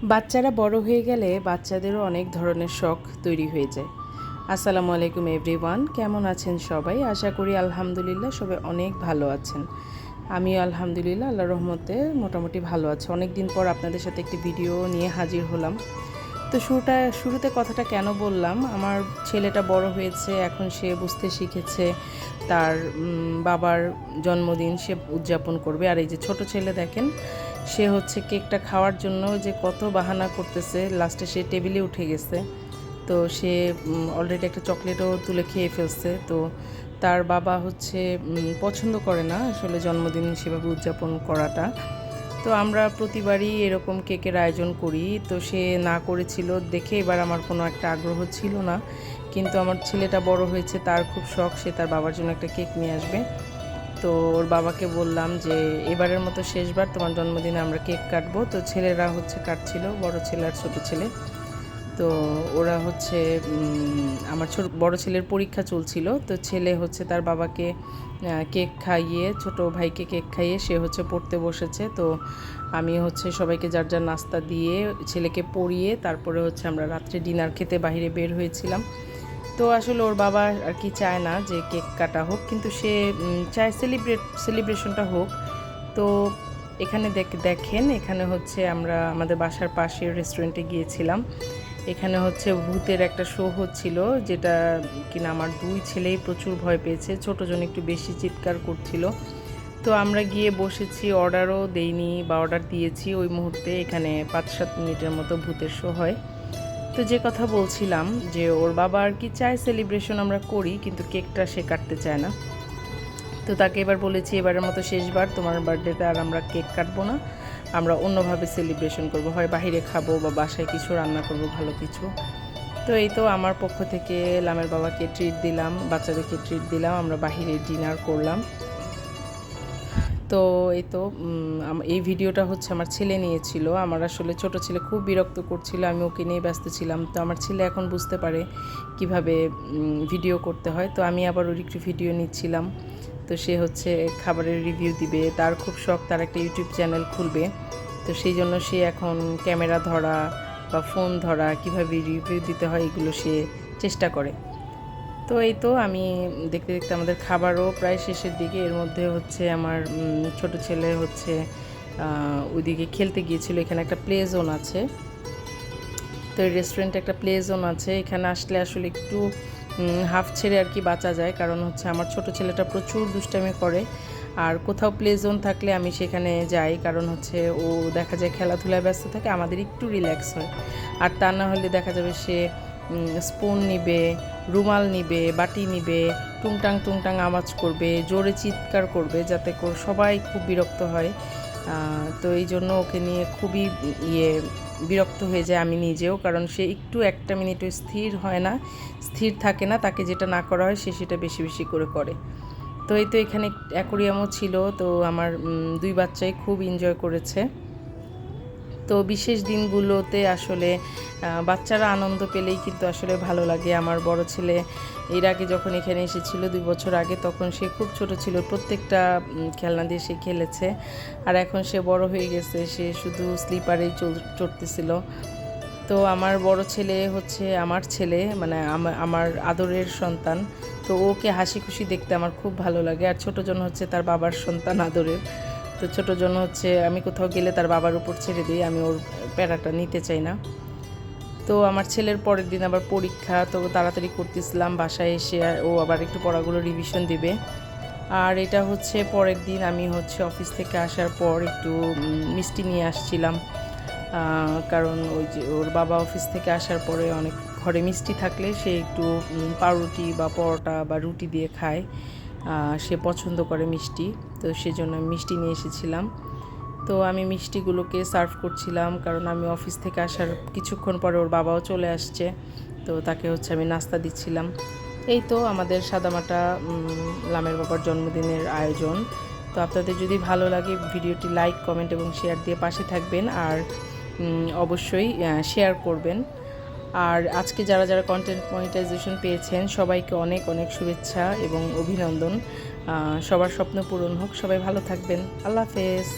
বাচ্চারা বড় হয়ে গেলে বাচ্চাদেরও অনেক ধরনের শখ তৈরি হয়ে যায়। আসসালামু আলাইকুম এভরিওয়ান, কেমন আছেন সবাই? আশা করি আলহামদুলিল্লাহ সবাই অনেক ভালো আছেন। আমিও আলহামদুলিল্লাহ আল্লাহর রহমতে মোটামুটি ভালো আছি। অনেক দিন পর আপনাদের সাথে একটি ভিডিও নিয়ে হাজির হলাম। তো শুরুতে কথাটা কেন বললাম, আমার ছেলেটা বড় হয়েছে, এখন সে বুঝতে শিখেছে তার বাবার জন্মদিন সে উদযাপন করবে। আর এই যে ছোট ছেলে দেখেন, সে হচ্ছে কেকটা খাওয়ার জন্য যে কত বাহানা করতেছে, লাস্টে সে টেবিলে উঠে গেছে। তো সে অলরেডি একটা চকলেটও তুলে খেয়ে ফেলছে। তো তার বাবা হচ্ছে পছন্দ করে না আসলে জন্মদিন সেভাবে উদযাপন করাটা। তো আমরা প্রতিবারই এরকম কেকের আয়োজন করি। তো সে না করেছিল দেখে এবার আমার কোনো একটা আগ্রহ ছিল না, কিন্তু আমার ছেলেটা বড় হয়েছে, তার খুব শখ সে তার বাবার জন্য একটা কেক নিয়ে আসবে। তো ওর বাবাকে বললাম যে এবারের মতো শেষবার তোমার জন্মদিনে আমরা কেক কাটবো। তো ছেলেরা হচ্ছে কাটছিল, বড় ছেলে আর ছোটো ছেলে। তো ওরা হচ্ছে আমার বড় ছেলের পরীক্ষা চলছিল, তো ছেলে হচ্ছে তার বাবাকে কেক খাইয়ে, ছোট ভাইকে কেক খাইয়ে সে হচ্ছে পড়তে বসেছে। তো আমি হচ্ছে সবাইকে যার যার নাস্তা দিয়ে ছেলেকে পড়িয়ে তারপরে হচ্ছে আমরা রাত্রে ডিনার খেতে বাইরে বের হয়েছিলাম। তো আসলে ওর বাবা আর কি চায় না যে কেক কাটা হোক, কিন্তু সে চায় সেলিব্রেশনটা হোক। তো এখানে দেখেন, এখানে হচ্ছে আমরা আমাদের বাসার পাশের রেস্টুরেন্টে গিয়েছিলাম। এখানে হচ্ছে ভূতের একটা শো হচ্ছিল, যেটা কিনা আমার দুই ছেলেই প্রচুর ভয় পেয়েছে, ছোটোজন একটু বেশি চিৎকার করছিল। তো আমরা গিয়ে বসেছি, অর্ডারও দেইনি বা অর্ডার দিয়েছি ওই মুহূর্তে। এখানে 5-7 মিনিটের মতো ভূতের শো হয়। তো যে কথা বলছিলাম যে ওর বাবা আর কি চায় সেলিব্রেশন আমরা করি, কিন্তু কেকটা সে কাটতে চায় না। তো তাকে এবার বলেছি এবারের মতো শেষবার, তোমার বার্থডেতে আর আমরা কেক কাটবো না, আমরা অন্যভাবে সেলিব্রেশন করব, হয় বাইরে খাবো বা বাসায় কিছু রান্না করব ভালো কিছু। তো এই তো আমার পক্ষ থেকে লামের বাবাকে ট্রিট দিলাম, বাচ্চাদেরকে ট্রিট দিলাম, আমরা বাহিরে ডিনার করলাম। তো এই তো এই ভিডিওটা হচ্ছে আমার ছেলে নিয়েছিল। আমার আসলে ছোট ছেলে খুব বিরক্ত করছিল, আমি ওকে নিয়ে ব্যস্ত ছিলাম। তো আমার ছেলে এখন বুঝতে পারে কিভাবে ভিডিও করতে হয়। তো আমি আবার ওর একটু ভিডিও নিচ্ছিলাম। তো সে হচ্ছে খাবারের রিভিউ দিবে, তার খুব শখ তার একটা ইউটিউব চ্যানেল খুলবে। তো সেই জন্য সে এখন ক্যামেরা ধরা বা ফোন ধরা, কিভাবে রিভিউ দিতে হয় এগুলো সে চেষ্টা করে। তো এই তো আমি দেখতে দেখতে আমাদের খাবারও প্রায় শেষের দিকে। এর মধ্যে হচ্ছে আমার ছোট ছেলে হচ্ছে ওইদিকে খেলতে গিয়েছিল। এখানে একটা প্লে জোন আছে, তো এই রেস্টুরেন্টে একটা প্লে জোন আছে। এখানে আসলে আসলে একটু হাফ ছেড়ে আর কি বাঁচা যায়, কারণ হচ্ছে আমার ছোট ছেলেটা প্রচুর দুষ্টামি করে। আর কোথাও প্লে জোন থাকলে আমি সেখানে যাই, কারণ হচ্ছে ও দেখা যায় খেলাধুলায় ব্যস্ত থাকে, আমাদের একটু রিল্যাক্স হয়। আর তা না হলে দেখা যাবে সে স্পুন নিবে, রুমাল নিবে, বাটি নিবে, টুংটাং টুংটাং আওয়াজ করবে, জোরে চিৎকার করবে, যাতে সবাই খুব বিরক্ত হয়। তো এই জন্য ওকে নিয়ে খুবই বিরক্ত হয়ে যায় আমি নিজেও, কারণ সে একটু একটা মিনিটও স্থির হয় না, স্থির থাকে না। তাকে যেটা না করা হয় সে সেটা বেশি বেশি করে। তো এই তো এখানে অ্যাকোরিয়ামও ছিল, তো আমার দুই বাচ্চাই খুব এনজয় করেছে। তো বিশেষ দিনগুলোতে আসলে বাচ্চারা আনন্দ পেলেই কিন্তু আসলে ভালো লাগে। আমার বড় ছেলে এর আগে যখন এখানে এসেছিল 2 বছর আগে, তখন সে খুব ছোট ছিল, প্রত্যেকটা খেলনা দিয়ে সে খেলেছে। আর এখন সে বড় হয়ে গেছে, সে শুধু স্লিপারেই চড়তেছিল। তো আমার বড় ছেলে হচ্ছে আমার ছেলে, মানে আমার আদরের সন্তান। তো ওকে হাসি খুশি দেখতে আমার খুব ভালো লাগে। আর ছোটোজন হচ্ছে তার বাবার সন্তান আদরের। তো ছোটোজন হচ্ছে আমি কোথাও গেলে তার বাবার উপর ছেড়ে দিই, আমি ওর প্যারাটা নিতে চাই না। তো আমার ছেলের পরের দিন আবার পরীক্ষা, তো তাড়াতাড়ি করতেছিলাম, বাসায় এসে ও আবার একটু পড়াগুলো রিভিশন দিবে। আর এটা হচ্ছে পরের দিন আমি হচ্ছে অফিস থেকে আসার পর একটু মিষ্টি নিয়ে আসছিলাম, কারণ ওই যে ওর বাবা অফিস থেকে আসার পরে অনেক ঘরে মিষ্টি থাকলে সে একটু পাউরুটি বা পরোটা বা রুটি দিয়ে খায়, সে পছন্দ করে মিষ্টি। তো সেজন্য আমি মিষ্টি নিয়ে এসেছিলাম। তো আমি মিষ্টিগুলোকে সার্ভ করছিলাম, কারণ আমি অফিস থেকে আসার কিছুক্ষণ পরে ওর বাবাও চলে আসছে, তো তাকে হচ্ছে আমি নাস্তা দিচ্ছিলাম। এই তো আমাদের সাদামাটা লামের বাবার জন্মদিনের আয়োজন। তো আপনাদের যদি ভালো লাগে ভিডিওটি লাইক, কমেন্ট এবং শেয়ার দিয়ে পাশে থাকবেন, আর অবশ্যই শেয়ার করবেন। আর আজকে যারা যারা কন্টেন্ট মনিটাইজেশন পেয়েছেন সবাইকে অনেক অনেক শুভেচ্ছা এবং অভিনন্দন। সবার স্বপ্ন পূরণ হোক, সবাই ভালো থাকবেন। আল্লাহ হাফেজ।